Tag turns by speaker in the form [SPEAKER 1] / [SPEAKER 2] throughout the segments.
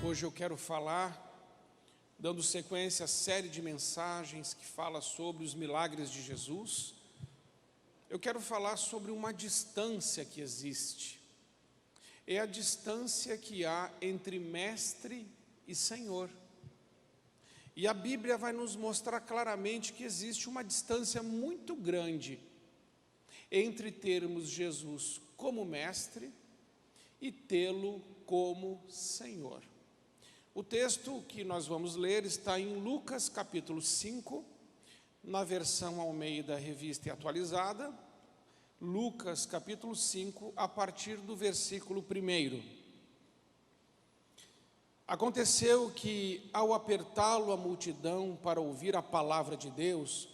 [SPEAKER 1] Hoje eu quero falar, dando sequência à série de mensagens que fala sobre os milagres de Jesus. Eu quero falar sobre uma distância que existe. É a distância que há entre mestre e Senhor. E a Bíblia vai nos mostrar claramente que existe uma distância muito grande entre termos Jesus como mestre e tê-lo como Senhor. O texto que nós vamos ler está em Lucas capítulo 5, na versão Almeida Revista e Atualizada, Lucas capítulo 5, a partir do versículo 1. Aconteceu que, ao apertá-lo a multidão para ouvir a palavra de Deus,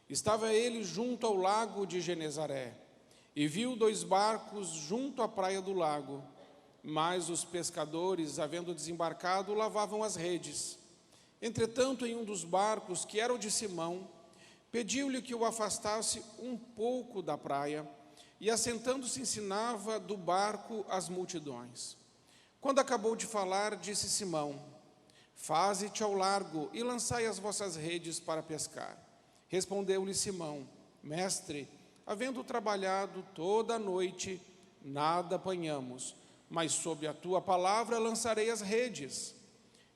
[SPEAKER 1] estava ele junto ao lago de Genezaré, e viu 2 barcos junto à praia do lago, mas os pescadores, havendo desembarcado, lavavam as redes. Entretanto, em um dos barcos, que era o de Simão, pediu-lhe que o afastasse um pouco da praia, e assentando-se ensinava do barco as multidões. Quando acabou de falar, disse Simão: faze-te ao largo e lançai as vossas redes para pescar. Respondeu-lhe Simão: mestre, havendo trabalhado toda a noite, nada apanhamos, mas sob a tua palavra lançarei as redes.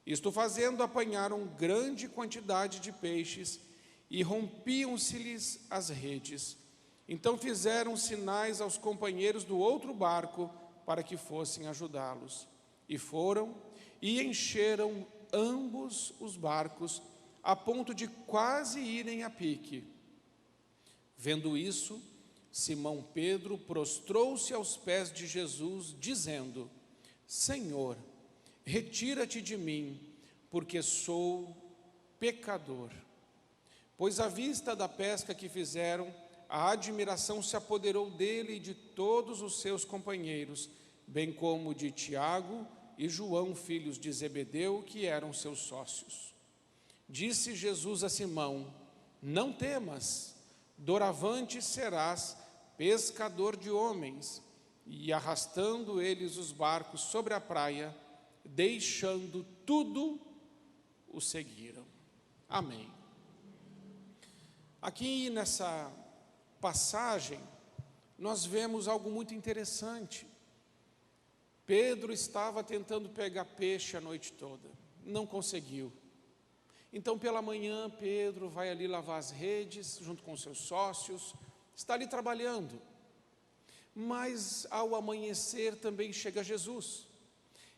[SPEAKER 1] Isto fazendo, apanharam grande quantidade de peixes, e rompiam-se-lhes as redes. Então fizeram sinais aos companheiros do outro barco, para que fossem ajudá-los. E foram, e encheram ambos os barcos, a ponto de quase irem a pique. Vendo isso, Simão Pedro prostrou-se aos pés de Jesus, dizendo: Senhor, retira-te de mim, porque sou pecador. Pois à vista da pesca que fizeram, a admiração se apoderou dele e de todos os seus companheiros, bem como de Tiago e João, filhos de Zebedeu, que eram seus sócios. Disse Jesus a Simão: não temas, doravante serás pescador de homens. E arrastando eles os barcos sobre a praia, deixando tudo, o seguiram. Amém. Aqui nessa passagem, nós vemos algo muito interessante. Pedro estava tentando pegar peixe a noite toda, não conseguiu. Então, pela manhã, Pedro vai ali lavar as redes, junto com seus sócios, está ali trabalhando. Mas, ao amanhecer, também chega Jesus.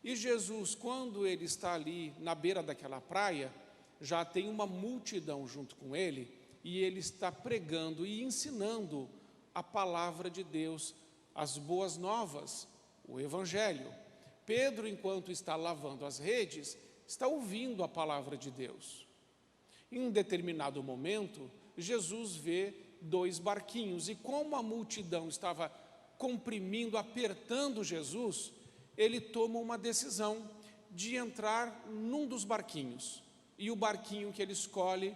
[SPEAKER 1] E Jesus, quando ele está ali na beira daquela praia, já tem uma multidão junto com ele, e ele está pregando e ensinando a palavra de Deus, as boas novas, o Evangelho. Pedro, enquanto está lavando as redes, está ouvindo a palavra de Deus. Em um determinado momento, Jesus vê 2 barquinhos, e como a multidão estava comprimindo, apertando Jesus, ele toma uma decisão de entrar num dos barquinhos, e o barquinho que ele escolhe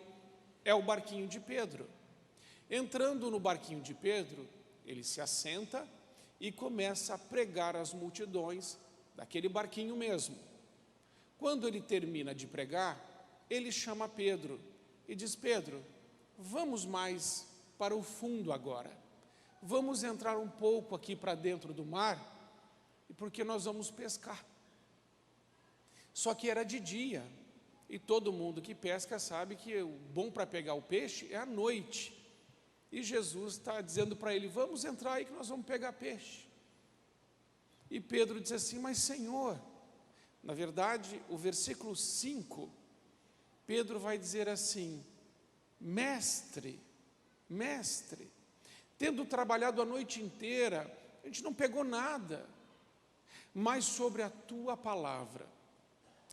[SPEAKER 1] é o barquinho de Pedro. Entrando no barquinho de Pedro, ele se assenta e começa a pregar às multidões daquele barquinho mesmo. Quando ele termina de pregar, ele chama Pedro e diz: Pedro, vamos mais para o fundo agora. Vamos entrar um pouco aqui para dentro do mar, porque nós vamos pescar. Só que era de dia, e todo mundo que pesca sabe que o bom para pegar o peixe é à noite. E Jesus está dizendo para ele: vamos entrar aí que nós vamos pegar peixe. E Pedro diz assim: mas Senhor, na verdade, o versículo 5, Pedro vai dizer assim: mestre, tendo trabalhado a noite inteira, a gente não pegou nada, mas sobre a tua palavra,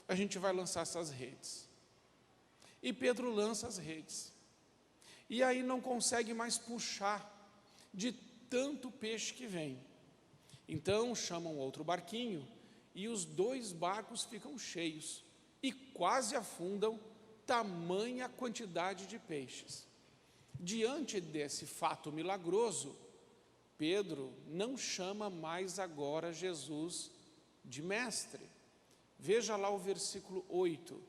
[SPEAKER 1] a gente vai lançar essas redes. E Pedro lança as redes, e aí não consegue mais puxar de tanto peixe que vem. Então chamam outro barquinho, e os 2 barcos ficam cheios, e quase afundam, tamanha quantidade de peixes. Diante desse fato milagroso, Pedro não chama mais agora Jesus de mestre, Veja lá o versículo 8.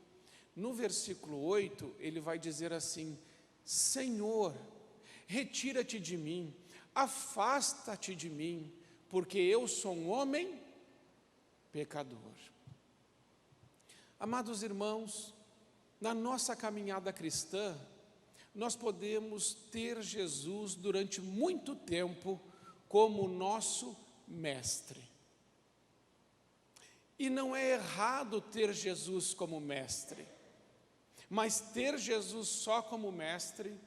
[SPEAKER 1] No versículo 8, ele vai dizer assim: Senhor, retira-te de mim, afasta-te de mim, porque eu sou um homem pecador. Amados irmãos, na nossa caminhada cristã, nós podemos ter Jesus durante muito tempo como nosso mestre. E não é errado ter Jesus como mestre, mas ter Jesus só como mestre,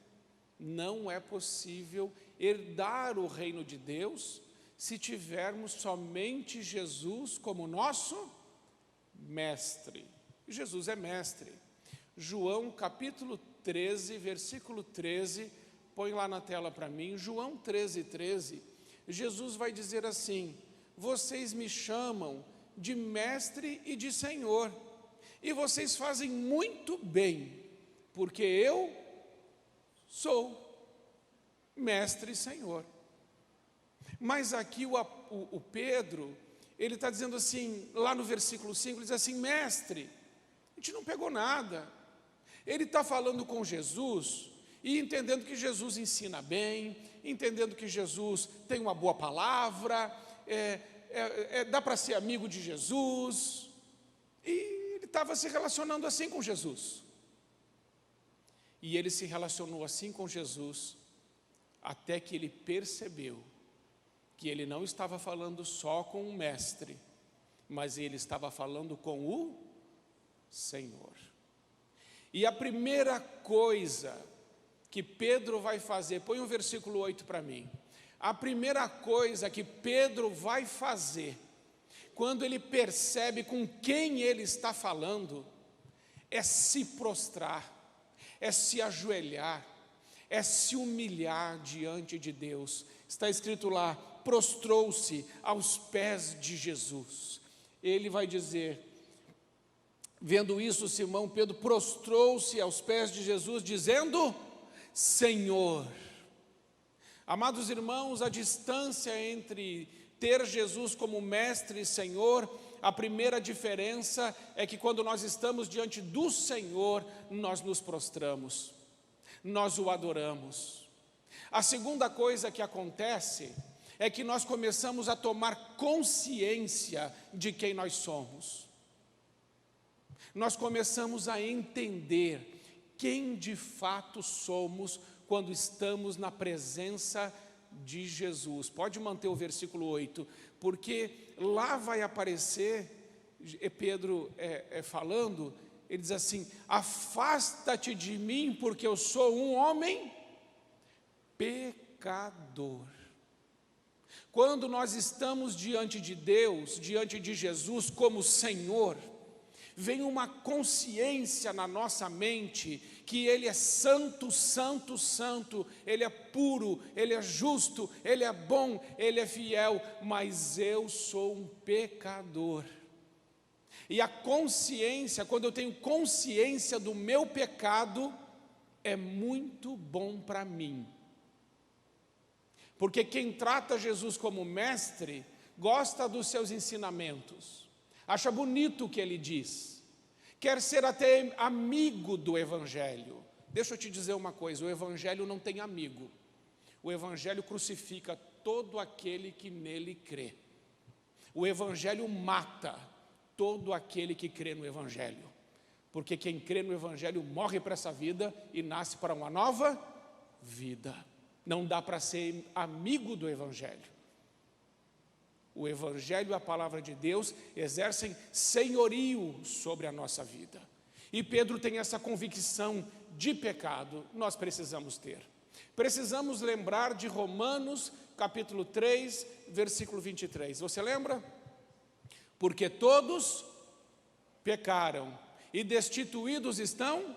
[SPEAKER 1] não é possível herdar o reino de Deus se tivermos somente Jesus como nosso mestre. Jesus é mestre. João capítulo 13, versículo 13, põe lá na tela para mim. João 13, 13, Jesus vai dizer assim: vocês me chamam de mestre e de Senhor, e vocês fazem muito bem, porque eu sou mestre e Senhor. Mas aqui o Pedro, ele está dizendo assim, lá no versículo 5, ele diz assim: mestre, a gente não pegou nada. Ele está falando com Jesus e entendendo que Jesus ensina bem, entendendo que Jesus tem uma boa palavra, dá para ser amigo de Jesus, e ele estava se relacionando assim com Jesus. E ele se relacionou assim com Jesus, até que ele percebeu que ele não estava falando só com o mestre, mas ele estava falando com o Senhor. E a primeira coisa que Pedro vai fazer, põe o versículo 8 para mim. A primeira coisa que Pedro vai fazer, quando ele percebe com quem ele está falando, é se prostrar, é se ajoelhar, é se humilhar diante de Deus. Está escrito lá: prostrou-se aos pés de Jesus. Ele vai dizer, vendo isso, Simão Pedro prostrou-se aos pés de Jesus, dizendo: Senhor. Amados irmãos, a distância entre ter Jesus como mestre e Senhor, a primeira diferença é que quando nós estamos diante do Senhor, nós nos prostramos, nós o adoramos. A segunda coisa que acontece é que nós começamos a tomar consciência de quem nós somos. Nós começamos a entender quem de fato somos quando estamos na presença de Jesus. Pode manter o versículo 8, porque lá vai aparecer, Pedro falando, ele diz assim: afasta-te de mim, porque eu sou um homem pecador. Quando nós estamos diante de Deus, diante de Jesus como Senhor, vem uma consciência na nossa mente que Ele é santo, santo, santo, Ele é puro, Ele é justo, Ele é bom, Ele é fiel, mas eu sou um pecador. E a consciência, quando eu tenho consciência do meu pecado, é muito bom para mim. Porque quem trata Jesus como mestre, gosta dos seus ensinamentos, acha bonito o que ele diz, quer ser até amigo do Evangelho. Deixa eu te dizer uma coisa: o Evangelho não tem amigo. O Evangelho crucifica todo aquele que nele crê. O Evangelho mata todo aquele que crê no Evangelho. Porque quem crê no Evangelho morre para essa vida e nasce para uma nova vida. Não dá para ser amigo do Evangelho. O Evangelho e a palavra de Deus exercem senhorio sobre a nossa vida. E Pedro tem essa convicção de pecado, nós precisamos ter. Precisamos lembrar de Romanos, capítulo 3, versículo 23. Você lembra? Porque todos pecaram e destituídos estão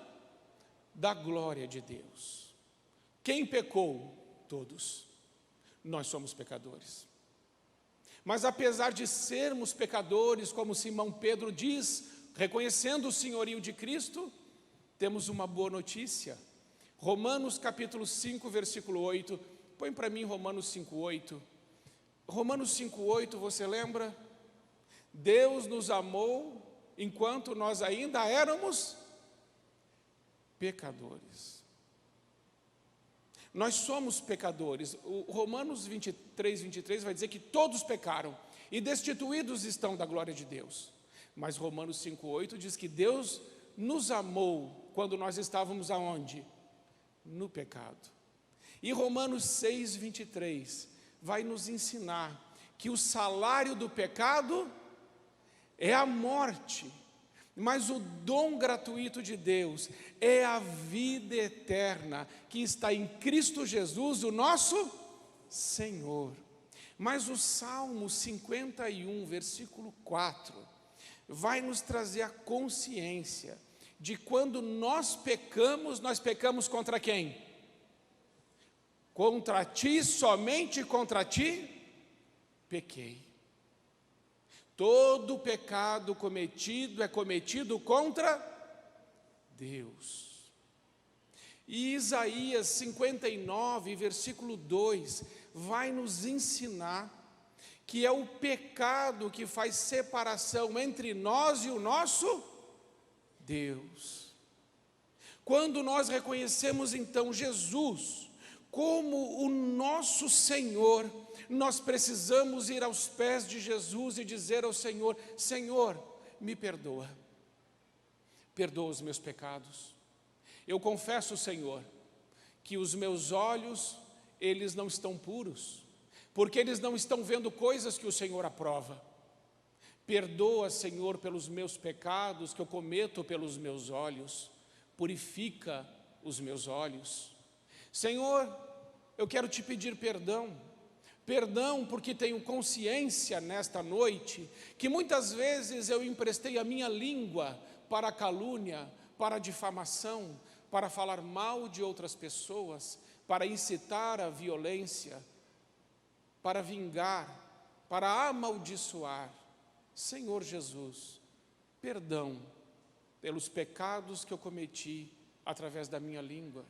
[SPEAKER 1] da glória de Deus. Quem pecou? Todos. Nós somos pecadores. Mas apesar de sermos pecadores, como Simão Pedro diz, reconhecendo o senhorio de Cristo, temos uma boa notícia. Romanos capítulo 5, versículo 8. Põe para mim Romanos 5, 8. Romanos 5, 8, você lembra? Deus nos amou enquanto nós ainda éramos pecadores. Nós somos pecadores. O Romanos 23 vai dizer que todos pecaram e destituídos estão da glória de Deus. Mas Romanos 5,8 diz que Deus nos amou quando nós estávamos aonde? No pecado. E Romanos 6,23 vai nos ensinar que o salário do pecado é a morte, mas o dom gratuito de Deus é a vida eterna que está em Cristo Jesus, o nosso Senhor. Mas o Salmo 51, versículo 4, vai nos trazer a consciência de quando nós pecamos contra quem? Contra ti, somente contra ti, pequei. Todo pecado cometido é cometido contra Deus. E Isaías 59, versículo 2, vai nos ensinar que é o pecado que faz separação entre nós e o nosso Deus. Quando nós reconhecemos então Jesus como o nosso Senhor, nós precisamos ir aos pés de Jesus e dizer ao Senhor: Senhor, me perdoa os meus pecados. Eu confesso, Senhor, que os meus olhos, eles não estão puros, porque eles não estão vendo coisas que o Senhor aprova. Perdoa, Senhor, pelos meus pecados que eu cometo pelos meus olhos, purifica os meus olhos. Senhor, eu quero te pedir perdão porque tenho consciência nesta noite que muitas vezes eu emprestei a minha língua para a calúnia, para a difamação, para falar mal de outras pessoas, para incitar a violência, para vingar, para amaldiçoar. Senhor Jesus, perdão pelos pecados que eu cometi através da minha língua.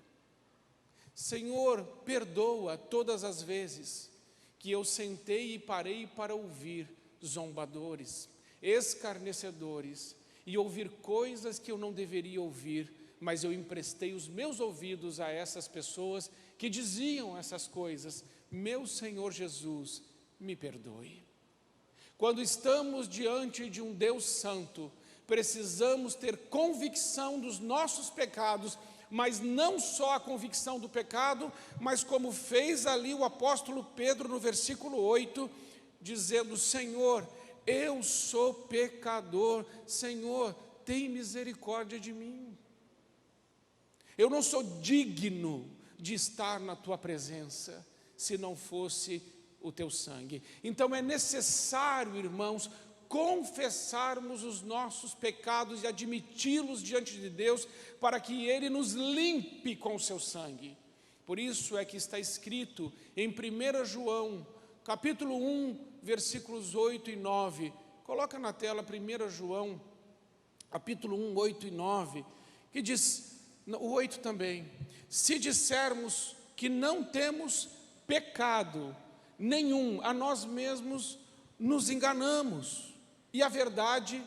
[SPEAKER 1] Senhor, perdoa todas as vezes que eu sentei e parei para ouvir zombadores, escarnecedores e ouvir coisas que eu não deveria ouvir, mas eu emprestei os meus ouvidos a essas pessoas que diziam essas coisas. Meu Senhor Jesus, me perdoe. Quando estamos diante de um Deus santo, precisamos ter convicção dos nossos pecados, mas não só a convicção do pecado, mas como fez ali o apóstolo Pedro no versículo 8, dizendo: Senhor, eu sou pecador, Senhor, tem misericórdia de mim. Eu não sou digno de estar na tua presença, se não fosse o teu sangue. Então é necessário, irmãos, confessarmos os nossos pecados e admiti-los diante de Deus, para que Ele nos limpe com o seu sangue. Por isso é que está escrito em 1 João, capítulo 1, versículos 8 e 9. Coloca na tela 1 João, capítulo 1, 8 e 9, que diz, o 8 também: se dissermos que não temos pecado nenhum, a nós mesmos nos enganamos, e a verdade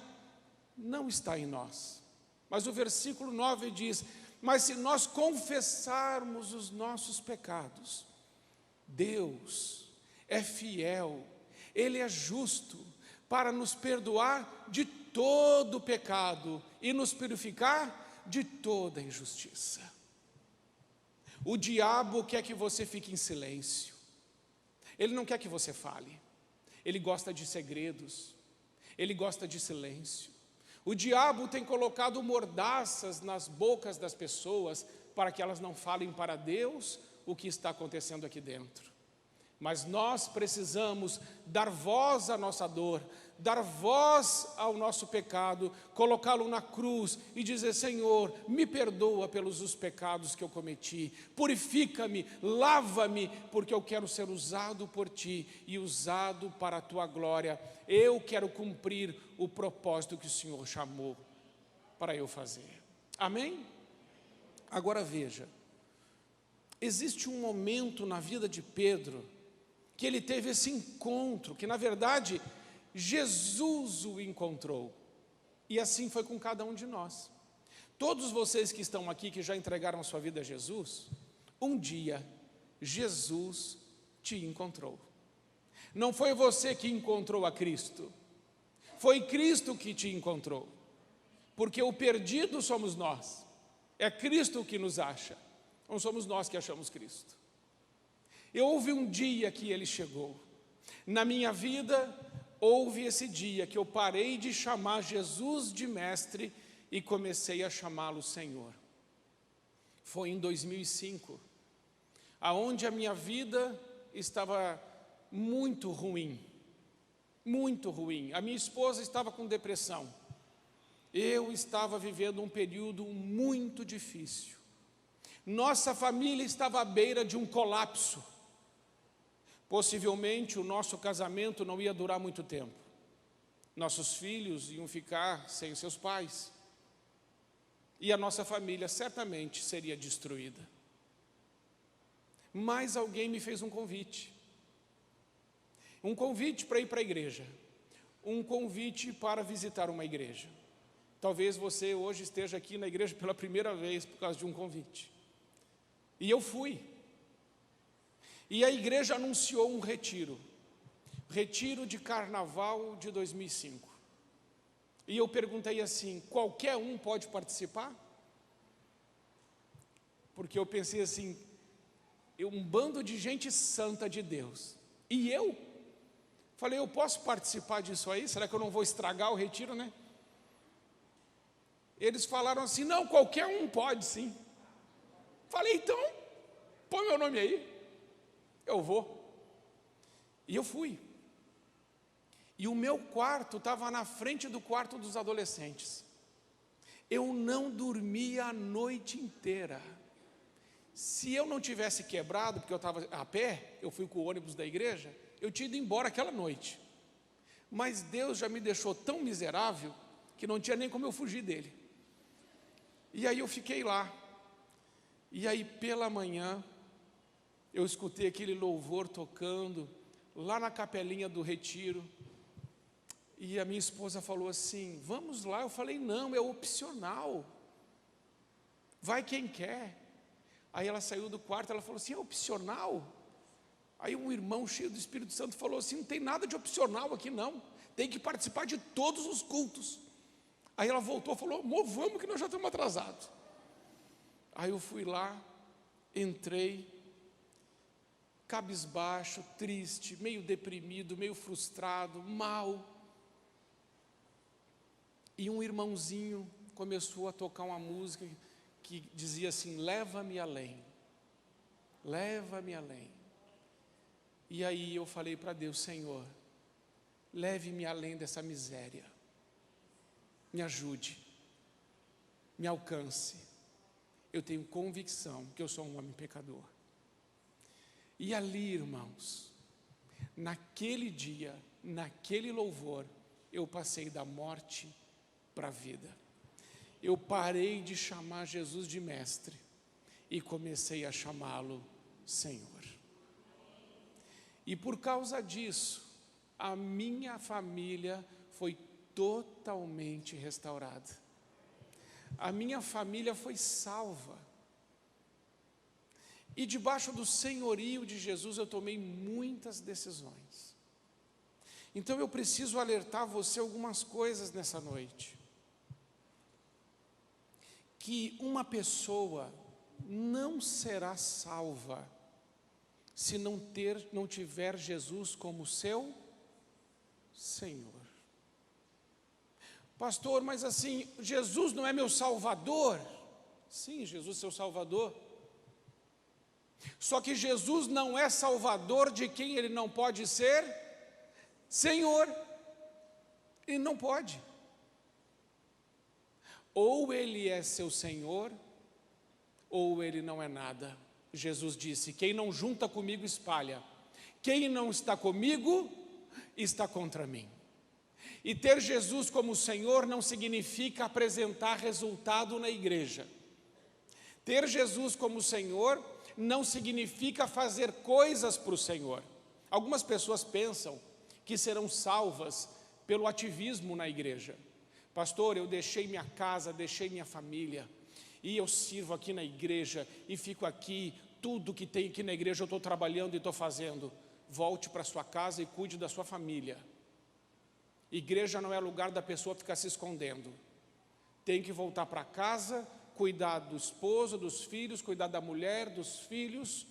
[SPEAKER 1] não está em nós. Mas o versículo 9 diz: mas se nós confessarmos os nossos pecados, Deus é fiel, Ele é justo para nos perdoar de todo pecado e nos purificar de toda injustiça. O diabo quer que você fique em silêncio, ele não quer que você fale, ele gosta de segredos, ele gosta de silêncio. O diabo tem colocado mordaças nas bocas das pessoas para que elas não falem para Deus o que está acontecendo aqui dentro. Mas nós precisamos dar voz à nossa dor, dar voz ao nosso pecado, colocá-lo na cruz e dizer: Senhor, me perdoa pelos os pecados que eu cometi, purifica-me, lava-me, porque eu quero ser usado por Ti e usado para a Tua glória. Eu quero cumprir o propósito que o Senhor chamou para eu fazer. Amém? Agora veja, existe um momento na vida de Pedro que ele teve esse encontro, que na verdade Jesus o encontrou. E assim foi com cada um de nós. Todos vocês que estão aqui, que já entregaram a sua vida a Jesus, um dia Jesus te encontrou. Não foi você que encontrou a Cristo, foi Cristo que te encontrou. Porque o perdido somos nós, é Cristo que nos acha, não somos nós que achamos Cristo. Houve um dia que Ele chegou. Na minha vida, houve esse dia que eu parei de chamar Jesus de mestre e comecei a chamá-lo Senhor. Foi em 2005, aonde a minha vida estava muito ruim, muito ruim. A minha esposa estava com depressão. Eu estava vivendo um período muito difícil. Nossa família estava à beira de um colapso. Possivelmente o nosso casamento não ia durar muito tempo. Nossos filhos iam ficar sem seus pais. E a nossa família certamente seria destruída. Mas alguém me fez um convite. Um convite para ir para a igreja. Um convite para visitar uma igreja. Talvez você hoje esteja aqui na igreja pela primeira vez por causa de um convite. E eu fui. E a igreja anunciou um retiro. Retiro de carnaval de 2005. E eu perguntei assim, qualquer um pode participar? Porque eu pensei assim, um bando de gente santa de Deus. E eu? Falei, eu posso participar disso aí? Será que eu não vou estragar o retiro, né? Eles falaram assim, não, qualquer um pode sim. Falei, então, põe meu nome aí, eu vou. E eu fui. E o meu quarto estava na frente do quarto dos adolescentes. Eu não dormia a noite inteira. Se eu não tivesse quebrado, porque eu estava a pé, eu fui com o ônibus da igreja, eu tinha ido embora aquela noite. Mas Deus já me deixou tão miserável, que não tinha nem como eu fugir dele. E aí eu fiquei lá. E aí pela manhã, eu escutei aquele louvor tocando, lá na capelinha do retiro. E a minha esposa falou assim, vamos lá. Eu falei, não, é opcional. Vai quem quer. Aí ela saiu do quarto, ela falou assim, é opcional? Aí um irmão cheio do Espírito Santo falou assim, não tem nada de opcional aqui não. Tem que participar de todos os cultos. Aí ela voltou e falou, amor, vamos que nós já estamos atrasados. Aí eu fui lá, entrei, cabisbaixo, triste, meio deprimido, meio frustrado, mal. E um irmãozinho começou a tocar uma música que dizia assim, leva-me além, leva-me além. E aí eu falei para Deus, Senhor, leve-me além dessa miséria, me ajude, me alcance. Eu tenho convicção que eu sou um homem pecador. E ali, irmãos, naquele dia, naquele louvor, eu passei da morte para a vida. Eu parei de chamar Jesus de mestre e comecei a chamá-lo Senhor. E por causa disso, a minha família foi totalmente restaurada. A minha família foi salva. E debaixo do senhorio de Jesus eu tomei muitas decisões. Então eu preciso alertar você algumas coisas nessa noite. Que uma pessoa não será salva se não tiver Jesus como seu Senhor. Pastor, mas assim, Jesus não é meu Salvador? Sim, Jesus é seu Salvador. Só que Jesus não é Salvador de quem Ele não pode ser Senhor. Ele não pode. Ou Ele é seu Senhor, ou Ele não é nada. Jesus disse, quem não junta comigo espalha. Quem não está comigo, está contra mim. E ter Jesus como Senhor não significa apresentar resultado na igreja. Ter Jesus como Senhor não significa fazer coisas para o Senhor. Algumas pessoas pensam que serão salvas pelo ativismo na igreja. Pastor, eu deixei minha casa, deixei minha família, e eu sirvo aqui na igreja, e fico aqui, tudo que tem aqui na igreja eu estou trabalhando e estou fazendo. Volte para sua casa e cuide da sua família. Igreja não é lugar da pessoa ficar se escondendo. Tem que voltar para casa, cuidar do esposo, dos filhos, cuidar da mulher, dos filhos.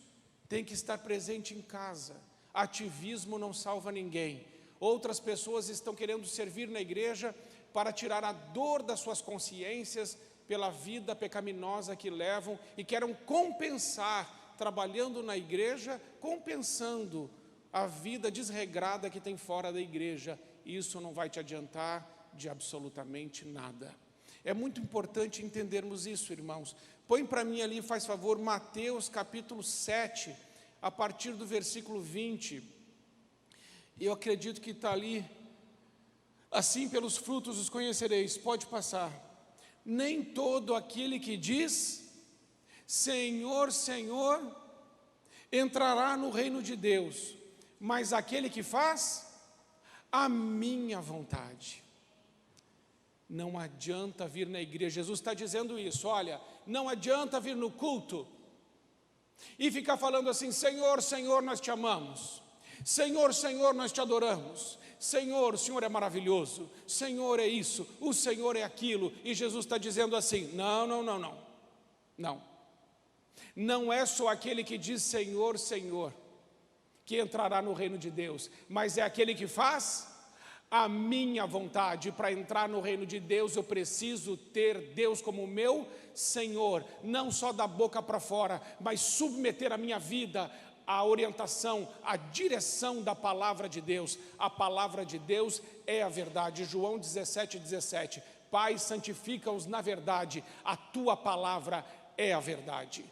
[SPEAKER 1] Tem que estar presente em casa. Ativismo não salva ninguém. Outras pessoas estão querendo servir na igreja para tirar a dor das suas consciências pela vida pecaminosa que levam e querem compensar, trabalhando na igreja, compensando a vida desregrada que tem fora da igreja. Isso não vai te adiantar de absolutamente nada. É muito importante entendermos isso, irmãos. Põe para mim ali, faz favor, Mateus capítulo 7, a partir do versículo 20. Eu acredito que está ali. Assim pelos frutos os conhecereis. Pode passar. Nem todo aquele que diz, Senhor, Senhor, entrará no reino de Deus, mas aquele que faz a minha vontade. Não adianta vir na igreja, Jesus está dizendo isso, olha, não adianta vir no culto e ficar falando assim, Senhor, Senhor, nós te amamos, Senhor, Senhor, nós te adoramos, Senhor, o Senhor é maravilhoso, Senhor é isso, o Senhor é aquilo, e Jesus está dizendo assim, não é só aquele que diz Senhor, Senhor, que entrará no reino de Deus, mas é aquele que faz a minha vontade. Para entrar no reino de Deus eu preciso ter Deus como meu Senhor, não só da boca para fora, mas submeter a minha vida à orientação, à direção da palavra de Deus. A palavra de Deus é a verdade. João 17:17, Pai, santifica-os na verdade, a tua palavra é a verdade.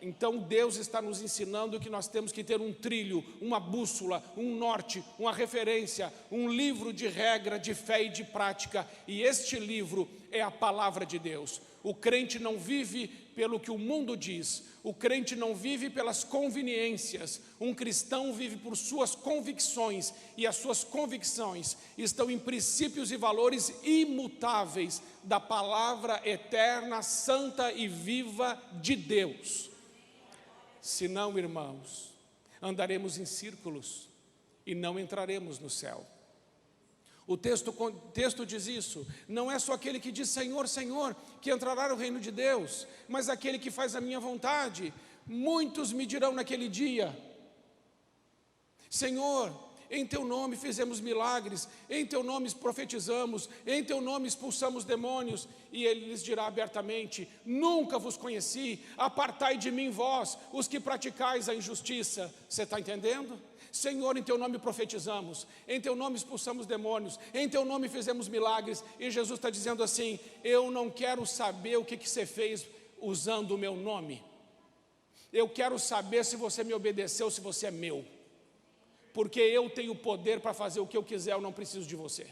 [SPEAKER 1] Então Deus está nos ensinando que nós temos que ter um trilho, uma bússola, um norte, uma referência, um livro de regra, de fé e de prática, e este livro é a palavra de Deus. O crente não vive pelo que o mundo diz, o crente não vive pelas conveniências, um cristão vive por suas convicções, e as suas convicções estão em princípios e valores imutáveis da palavra eterna, santa e viva de Deus. Senão, irmãos, andaremos em círculos e não entraremos no céu. O texto diz isso, não é só aquele que diz Senhor, Senhor, que entrará no reino de Deus, mas aquele que faz a minha vontade. Muitos me dirão naquele dia, Senhor, em teu nome fizemos milagres, em teu nome profetizamos, em teu nome expulsamos demônios, e ele lhes dirá abertamente, nunca vos conheci, apartai de mim vós, os que praticais a injustiça. Você está entendendo? Senhor, em teu nome profetizamos, em teu nome expulsamos demônios, em teu nome fizemos milagres, e Jesus está dizendo assim, eu não quero saber o que você fez usando o meu nome, eu quero saber se você me obedeceu, se você é meu, porque eu tenho poder para fazer o que eu quiser, eu não preciso de você.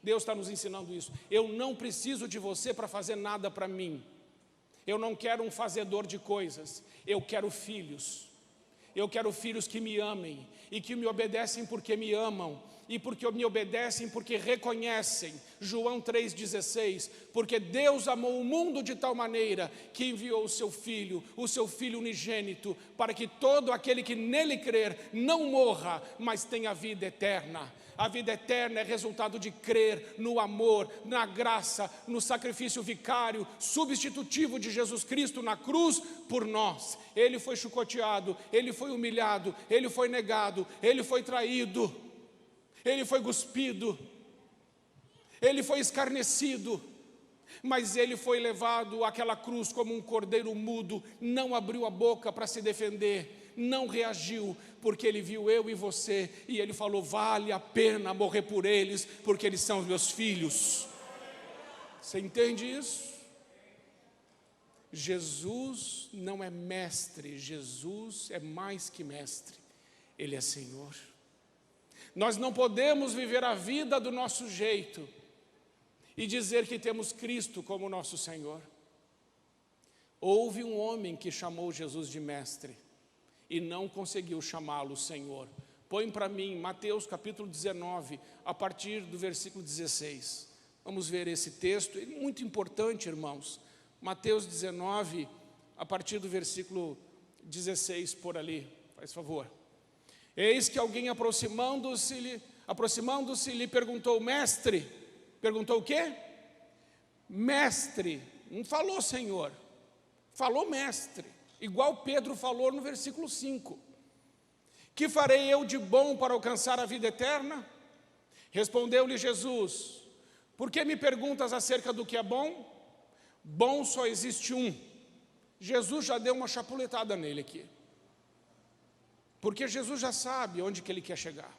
[SPEAKER 1] Deus está nos ensinando isso, eu não preciso de você para fazer nada para mim, eu não quero um fazedor de coisas, eu quero filhos que me amem, e que me obedecem porque me amam, e porque me obedecem porque reconhecem, João 3,16, porque Deus amou o mundo de tal maneira, que enviou o seu Filho unigênito, para que todo aquele que nele crer, não morra, mas tenha vida eterna. A vida eterna é resultado de crer no amor, na graça, no sacrifício vicário, substitutivo de Jesus Cristo na cruz por nós. Ele foi chicoteado, ele foi humilhado, ele foi negado, ele foi traído, ele foi cuspido, ele foi escarnecido, mas ele foi levado àquela cruz como um cordeiro mudo, não abriu a boca para se defender, não reagiu, porque ele viu eu e você, e ele falou, vale a pena morrer por eles, porque eles são meus filhos. Você entende isso? Jesus não é mestre, Jesus é mais que mestre, Ele é Senhor. Nós não podemos viver a vida do nosso jeito e dizer que temos Cristo como nosso Senhor. Houve um homem que chamou Jesus de mestre e não conseguiu chamá-lo Senhor. Põe para mim Mateus capítulo 19, a partir do versículo 16. Vamos ver esse texto, é muito importante, irmãos. Mateus 19, a partir do versículo 16, por ali, faz favor. Eis que alguém aproximando-se, lhe perguntou, mestre, perguntou o quê? Mestre, não falou Senhor, falou mestre, igual Pedro falou no versículo 5. Que farei eu de bom para alcançar a vida eterna? Respondeu-lhe Jesus, por que me perguntas acerca do que é bom? Bom só existe um. Jesus já deu uma chapuletada nele aqui, porque Jesus já sabe onde que ele quer chegar.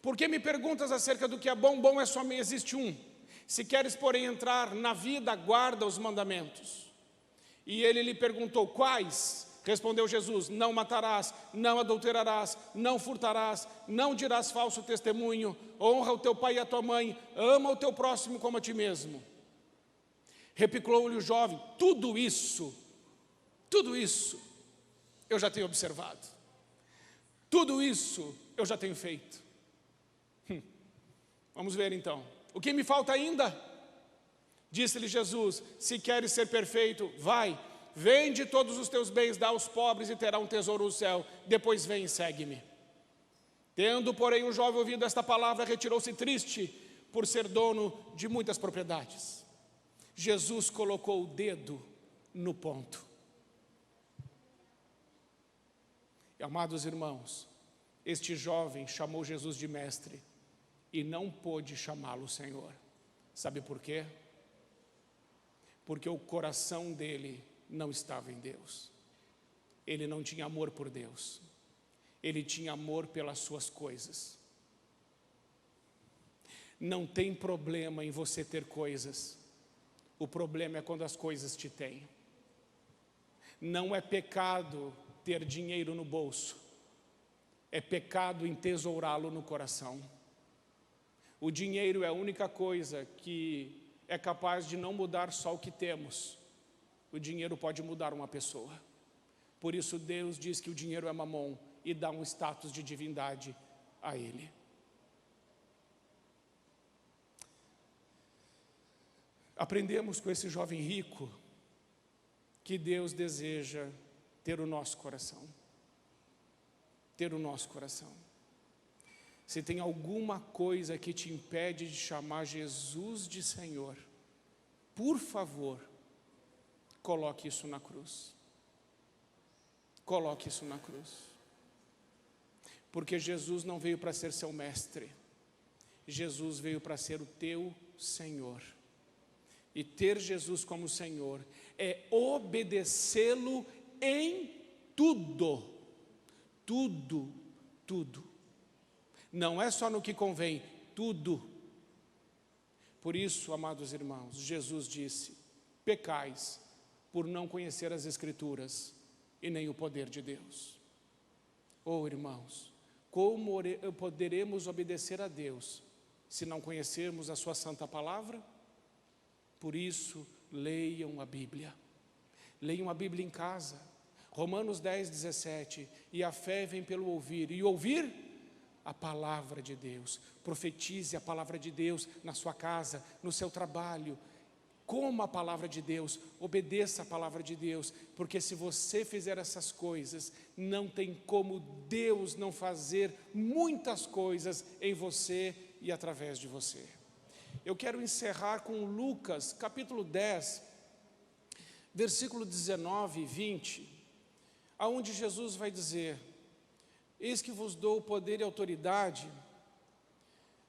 [SPEAKER 1] Por que me perguntas acerca do que é bom? Bom é só existe um. Se queres, porém, entrar na vida, guarda os mandamentos. E ele lhe perguntou, quais? Respondeu Jesus, não matarás, não adulterarás, não furtarás, não dirás falso testemunho, honra o teu pai e a tua mãe, ama o teu próximo como a ti mesmo. Replicou-lhe o jovem, tudo isso eu já tenho observado, tudo isso eu já tenho feito. Vamos ver então, o que me falta ainda? Disse-lhe Jesus, se queres ser perfeito, vai, vende todos os teus bens, dá aos pobres e terá um tesouro no céu, depois vem e segue-me. Tendo, porém, o jovem ouvido esta palavra, retirou-se triste por ser dono de muitas propriedades. Jesus colocou o dedo no ponto. E, amados irmãos, este jovem chamou Jesus de mestre e não pôde chamá-lo Senhor. Sabe por quê? Porque o coração dele não estava em Deus. Ele não tinha amor por Deus. Ele tinha amor pelas suas coisas. Não tem problema em você ter coisas. O problema é quando as coisas te têm. Não é pecado ter dinheiro no bolso. É pecado entesourá-lo no coração. O dinheiro é a única coisa que é capaz de não mudar só o que temos. O dinheiro pode mudar uma pessoa. Por isso Deus diz que o dinheiro é mamon e dá um status de divindade a ele. Aprendemos com esse jovem rico que Deus deseja ter o nosso coração. Ter o nosso coração. Se tem alguma coisa que te impede de chamar Jesus de Senhor, por favor, coloque isso na cruz. Coloque isso na cruz. Porque Jesus não veio para ser seu mestre. Jesus veio para ser o teu Senhor. E ter Jesus como Senhor é obedecê-lo em tudo. Tudo, tudo. Não é só no que convém, tudo. Por isso, amados irmãos, Jesus disse, pecais por não conhecer as Escrituras e nem o poder de Deus. Oh, irmãos, como poderemos obedecer a Deus se não conhecermos a sua santa palavra? Por isso, leiam a Bíblia. Leiam a Bíblia em casa. Romanos 10, 17. E a fé vem pelo ouvir. E ouvir a palavra de Deus. Profetize a palavra de Deus na sua casa, no seu trabalho. Coma a palavra de Deus, obedeça a palavra de Deus, porque se você fizer essas coisas, não tem como Deus não fazer muitas coisas em você e através de você. Eu quero encerrar com Lucas, capítulo 10, versículo 19 e 20, aonde Jesus vai dizer, eis que vos dou poder e autoridade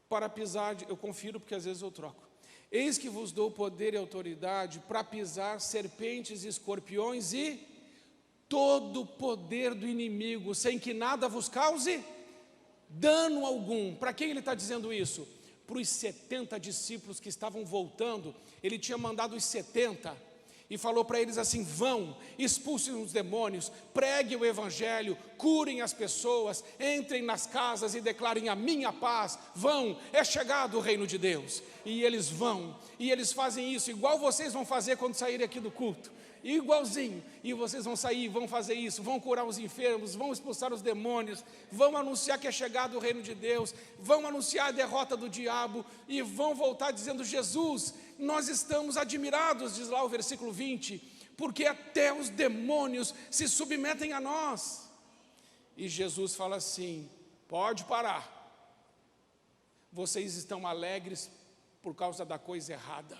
[SPEAKER 1] para pisar, eu confiro porque às vezes eu troco, eis que vos dou poder e autoridade para pisar serpentes e escorpiões e todo o poder do inimigo, sem que nada vos cause dano algum. Para quem ele está dizendo isso? Para os 70 discípulos que estavam voltando, ele tinha mandado os 70 e falou para eles assim, vão, expulsem os demônios, preguem o evangelho, curem as pessoas, entrem nas casas e declarem a minha paz, vão, é chegado o reino de Deus. E eles vão, e eles fazem isso igual vocês vão fazer quando saírem aqui do culto. igualzinho. E vocês vão sair, vão fazer isso, vão curar os enfermos, vão expulsar os demônios, vão anunciar que é chegado o reino de Deus, vão anunciar a derrota do diabo e vão voltar dizendo: Jesus, nós estamos admirados, diz lá o versículo 20, porque até os demônios se submetem a nós. E Jesus fala assim: pode parar. Vocês estão alegres por causa da coisa errada.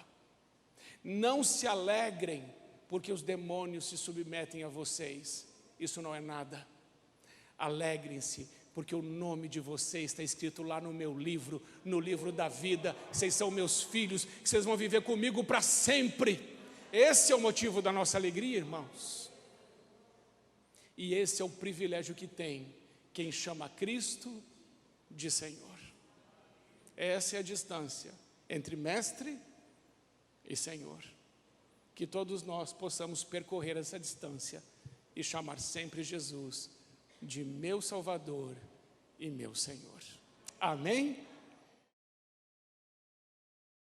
[SPEAKER 1] Não se alegrem porque os demônios se submetem a vocês. Isso não é nada. Alegrem-se porque o nome de vocês está escrito lá no meu livro, no livro da vida. Vocês são meus filhos, que vocês vão viver comigo para sempre. Esse é o motivo da nossa alegria, irmãos. E esse é o privilégio que tem quem chama Cristo de Senhor. Essa é a distância entre mestre e Senhor. Que todos nós possamos percorrer essa distância e chamar sempre Jesus de meu Salvador e meu Senhor. Amém?